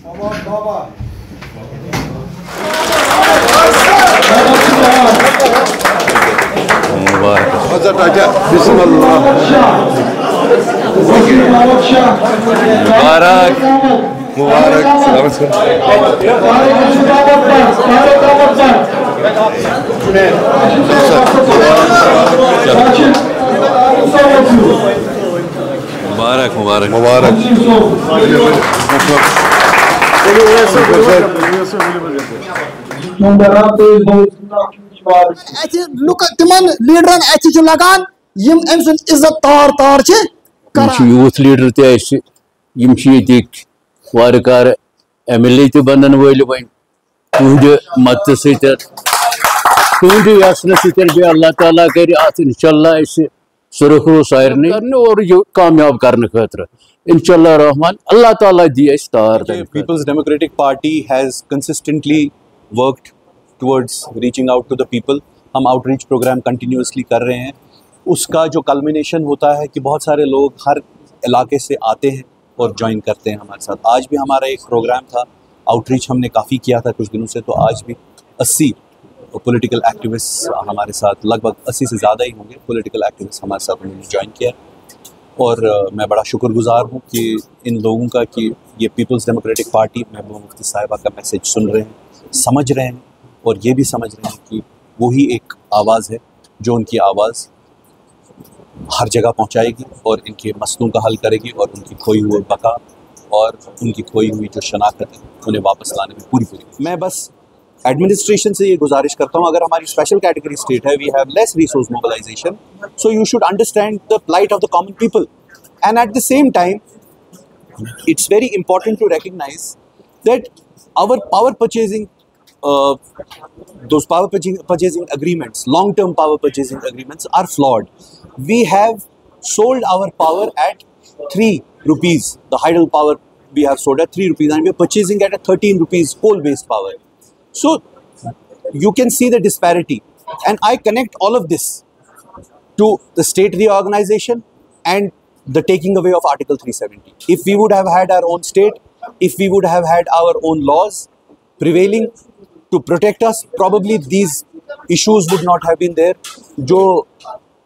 मुबारक मुबारक मुबारक मुबारक मुबारक। Look तिमन लीडरन लगान इज्जत तार तार यूथ लीडर तवार MLA बनन वल वन तुंद मत तुंद यसन अल्लाह ताला कर इंशाल्लाह सुरखो सारने और कामयाब करने खतर इंशाल्लाह रहमान अल्लाह ताला दी तार। People's Democratic Party has consistently worked towards reaching out to the people. हम आउटरीच प्रोग्राम कंटिन्यूसली कर रहे हैं। उसका जो कल्मिनेशन होता है कि बहुत सारे लोग हर इलाके से आते हैं और ज्वाइन करते हैं हमारे साथ। आज भी हमारा एक प्रोग्राम था, आउटरीच हमने काफ़ी किया था कुछ दिनों से, तो आज भी 80 पॉलिटिकल एक्टिविस्ट हमारे साथ, लगभग 80 से ज़्यादा ही होंगे पॉलिटिकल एक्टिविस्ट हमारे साथ उन्होंने ज्वाइन किया। और मैं बड़ा शुक्रगुजार हूँ कि इन लोगों का कि ये peoples democratic party Mehbooba Mufti साहिबा का मैसेज सुन रहे हैं, समझ रहे हैं और ये भी समझ रहे हैं कि वही एक आवाज़ है जो उनकी आवाज़ हर जगह पहुंचाएगी और इनके मसलों का हल करेगी और उनकी खोई हुई बका और उनकी खोई हुई जो शनाख्त है उन्हें वापस लाने में पूरी। मैं बस एडमिनिस्ट्रेशन से ये गुजारिश करता हूँ, अगर हमारी स्पेशल कैटेगरी स्टेट है, we have less resource mobilisation, so you should understand the plight of the common people and at the same time it's very important to recognize that our power purchasing those power purchasing agreements, long-term power purchasing agreements are flawed. We have sold our power at 3 rupees. The hydel power we have sold at 3 rupees and we are purchasing at a 13 rupees coal-based power. So you can see the disparity, and I connect all of this to the state reorganization and the taking away of Article 370. If we would have had our own state, if we would have had our own laws prevailing to protect us, probably these issues would not have been there. जो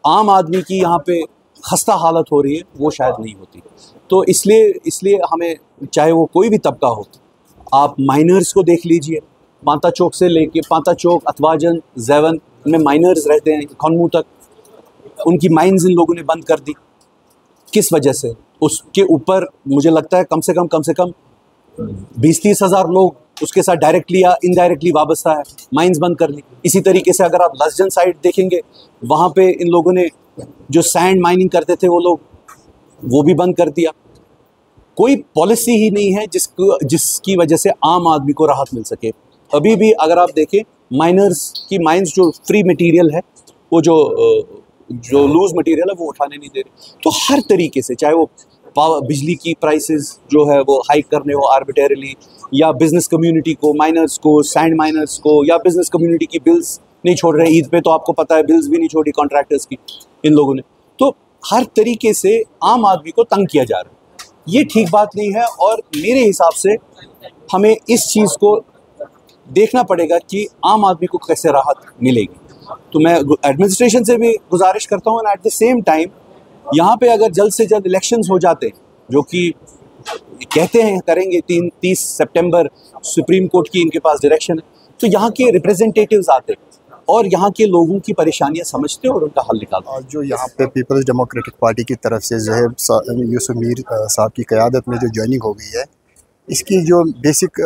आम आदमी की यहाँ पे खस्ता हालत हो रही है वो शायद नहीं होती। तो इसलिए हमें, चाहे वो कोई भी तबका हो, आप माइनर्स को देख लीजिए, पांता चौक से लेके पांता चौक, अतवाजन, जैवन में माइनर्स रहते हैं, खनमू तक, उनकी माइंस इन लोगों ने बंद कर दी। किस वजह से? उसके ऊपर मुझे लगता है कम से कम 20-30 हज़ार लोग उसके साथ डायरेक्टली या इनडायरेक्टली वाबस्ता है, माइंस बंद कर ली। इसी तरीके से अगर आप लसजन साइड देखेंगे, वहाँ पे इन लोगों ने जो सैंड माइनिंग करते थे वो लोग वो भी बंद कर दिया। कोई पॉलिसी ही नहीं है जिसकी वजह से आम आदमी को राहत मिल सके। अभी भी अगर आप देखें, माइनर्स की माइंस जो फ्री मटीरियल है, वो जो लूज मटेरियल है वो उठाने नहीं दे रहे। तो हर तरीके से, चाहे वो बिजली की प्राइसेस जो है वो हाइक करने हो आर्बिट्रेरली, या बिजनेस कम्युनिटी को, माइनर्स को, सैंड माइनर्स को, या बिजनेस कम्युनिटी की बिल्स नहीं छोड़ रहे। ईद पे तो आपको पता है बिल्स भी नहीं छोड़ी कॉन्ट्रैक्टर्स की इन लोगों ने। तो हर तरीके से आम आदमी को तंग किया जा रहा है, ये ठीक बात नहीं है। और मेरे हिसाब से हमें इस चीज़ को देखना पड़ेगा कि आम आदमी को कैसे राहत मिलेगी। तो मैं एडमिनिस्ट्रेशन से भी गुजारिश करता हूँ, and at the same time यहाँ पे अगर जल्द से जल्द इलेक्शंस हो जाते हैं, जो कि कहते हैं करेंगे 30 सितंबर, सुप्रीम कोर्ट की इनके पास डायरेक्शन है, तो यहाँ के रिप्रेजेंटेटिव्स आते और यहाँ के लोगों की परेशानियाँ समझते और उनका हल निकालते। जो यहाँ पे पीपल्स डेमोक्रेटिक पार्टी की तरफ से ज़ुहैब यूसुफ मीर साहब की क़यादत में जो ज्वाइनिंग हो गई है, इसकी जो बेसिक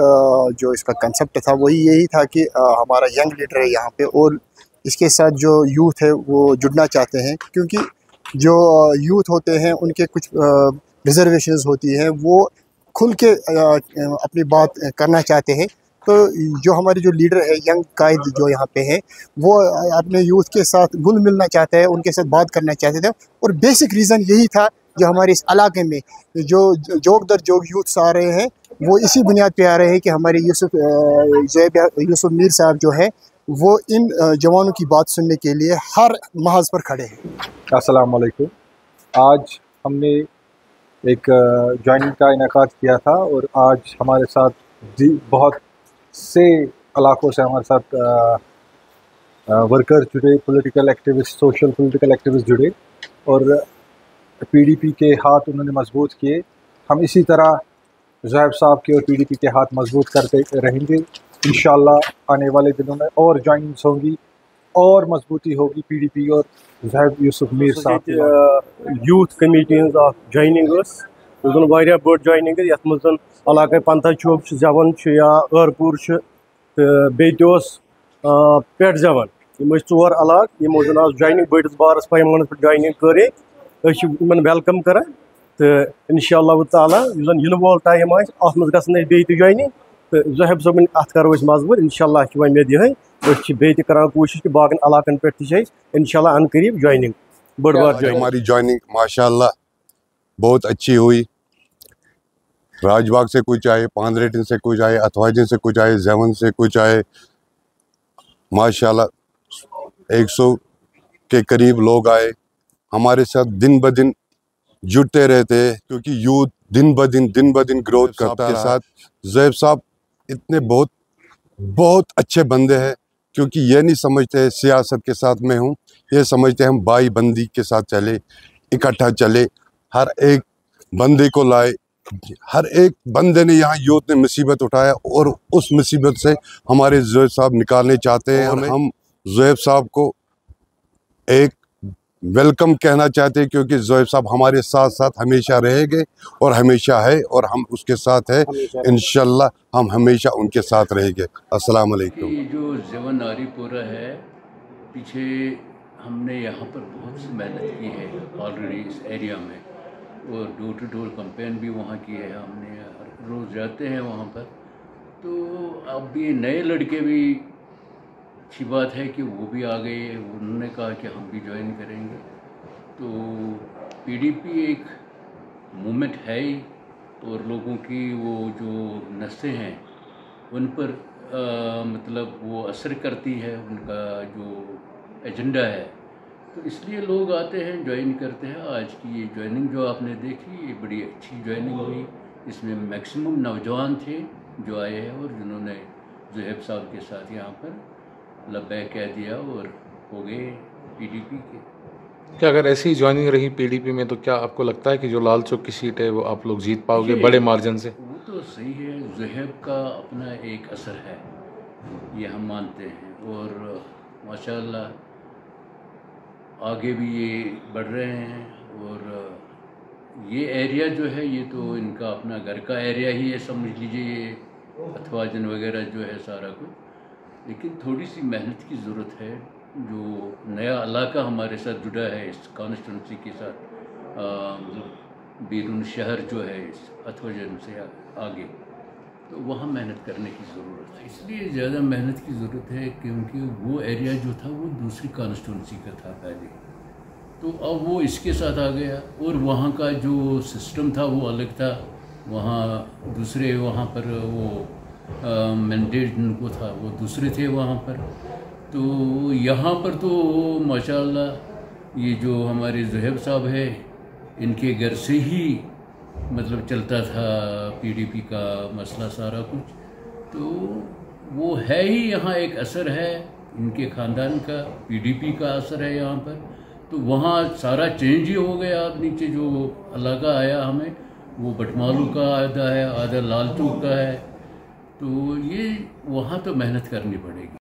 जो इसका कंसेप्ट था वही यही था कि हमारा यंग लीडर है यहाँ पे, और इसके साथ जो यूथ है वो जुड़ना चाहते हैं, क्योंकि जो यूथ होते हैं उनके कुछ रिजर्वेशंस होती हैं, वो खुल के अपनी बात करना चाहते हैं। तो जो हमारे जो लीडर है, यंग कायद जो यहाँ पे है, वो अपने यूथ के साथ घुल मिलना चाहते हैं, उनके साथ बात करना चाहते थे। और बेसिक रीज़न यही था जो हमारे इस इलाके में जो जोग दर जोग यूथ्स आ रहे हैं, वो इसी बुनियाद पे आ रहे हैं कि हमारे यूसुफ मीर साहब जो है वो इन जवानों की बात सुनने के लिए हर महाज पर खड़े हैं। अस्सलाम वालेकुम। आज हमने एक ज्वाइनिंग का इनेकाद किया था और आज हमारे साथ बहुत से इलाकों से हमारे साथ वर्कर जुड़े, political activist, social political activist जुड़े और पीडीपी के हाथ उन्होंने मजबूत किए। हम इसी तरह ज़ोहैब साहब के और पीडीपी के हाथ मजबूत करते रहेंगे। इंशाअल्लाह आने वाले दिनों में और ज्वाइनिंग्स होंगी और मजबूती होगी पीडीपी और ज़ोहैब यूसुफ मीर साहब यूथ कमिटीज ऑफ ज्वाइनिंग वारिया बड़ ज्वाइनिंग यथ मज इलाके पंथा चौक जवन या अरपुर तो बेस पेट जवन यम 4 इलाक यमो जन आज ज्वाइनिंग बड़िस बारस पैमानस पे ज्वाइनिंग कर वेलकम कर तो इंशाअल्लाह ताला जन इन वोल टाइम अत मज गई बे ज्वाइनिंग तो ज़ोहैब सबन अत करो मजबूर इंशाअल्लाह उम्मीद ये बे कर कोशिश कि बाकन इलाकन पे इंशाअल्लाह अन करीब ज्वाइनिंग बड़ बार ज्वाइनिंग। हमारी ज्वाइनिंग माशाअल्लाह बहुत अच्छी हुई। राजबाग से कुछ आए, पांदरेटिन से कुछ आए, अथवाजिन से कुछ आए, जवन से कुछ आए। माशाअल्लाह 100 के करीब लोग आए हमारे साथ। दिन ब दिन जुड़ते रहते हैं क्योंकि यूथ दिन ब दिन ग्रोथ करता है। साथ ज़ोहैब साहब इतने बहुत अच्छे बंदे हैं क्योंकि ये नहीं समझते सियासत के साथ मैं हूँ, ये समझते हम भाई बंदी के साथ चले, इकट्ठा चले, हर एक बंदे को लाए। हर एक बंदे ने यहाँ यूथ ने मुसीबत उठाया और उस मुसीबत से हमारे ज़ोहैब साहब निकालने चाहते हैं। हम ज़ोहैब साहब को एक वेलकम कहना चाहते हैं क्योंकि ज़ोहैब साहब हमारे साथ साथ हमेशा रहेंगे और हमेशा है और हम उसके साथ है। इंशाअल्लाह हम हमेशा उनके साथ रहेंगे। अस्सलाम वालेकुम। जो जवन आरीपुरा है, पीछे हमने यहाँ पर बहुत सी मेहनत की है ऑलरेडी इस एरिया में और डोर टू डोर कैंपेन भी वहाँ की है हमने। रोज़ जाते हैं वहाँ पर। तो अब ये नए लड़के भी, अच्छी बात है कि वो भी आ गए, उन्होंने कहा कि हम भी ज्वाइन करेंगे। तो पीडीपी एक मूवमेंट है ही और लोगों की वो जो नसें हैं उन पर मतलब वो असर करती है, उनका जो एजेंडा है। तो इसलिए लोग आते हैं, ज्वाइन करते हैं। आज की ये ज्वाइनिंग जो आपने देखी ये बड़ी अच्छी ज्वाइनिंग हुई। इसमें मैक्सिमम नौजवान थे जो आए हैं और जिन्होंने ज़ोहैब साहब के साथ यहाँ पर लब्बैक कह दिया और हो गए पीडीपी के। क्या अगर ऐसी ज्वाइनिंग रही पीडीपी में तो क्या आपको लगता है कि जो लाल चौक की सीट है वो आप लोग जीत पाओगे बड़े मार्जिन से? वो तो सही है, ज़ोहैब का अपना एक असर है, ये हम मानते हैं। और माशाअल्लाह आगे भी ये बढ़ रहे हैं। और ये एरिया जो है ये तो इनका अपना घर का एरिया ही है, समझ लीजिए। ये अथवाजन वगैरह जो है सारा कुछ, लेकिन थोड़ी सी मेहनत की ज़रूरत है। जो नया इलाका हमारे साथ जुड़ा है इस कॉन्स्टिट्यूंसी के साथ, मतलब बैरून शहर जो है इस अथवाजन से आगे, तो वहाँ मेहनत करने की ज़रूरत है। इसलिए ज़्यादा मेहनत की ज़रूरत है क्योंकि वो एरिया जो था वो दूसरी कॉन्स्टिट्यूंसी का था पहले, तो अब वो इसके साथ आ गया। और वहाँ का जो सिस्टम था वो अलग था, वहाँ दूसरे, वहाँ पर वो मैंडेट जिनको था वो दूसरे थे वहाँ पर। तो यहाँ पर तो माशाअल्लाह ये जो हमारे ज़ोहैब साहब है इनके घर से ही मतलब चलता था पीडीपी का मसला सारा कुछ। तो वो है ही, यहाँ एक असर है इनके ख़ानदान का, पीडीपी का असर है यहाँ पर। तो वहाँ सारा चेंज ही हो गया। अब नीचे जो इलाका आया हमें वो बटमालू का आधा है, आधा लाल चौक का है। तो ये वहाँ तो मेहनत करनी पड़ेगी।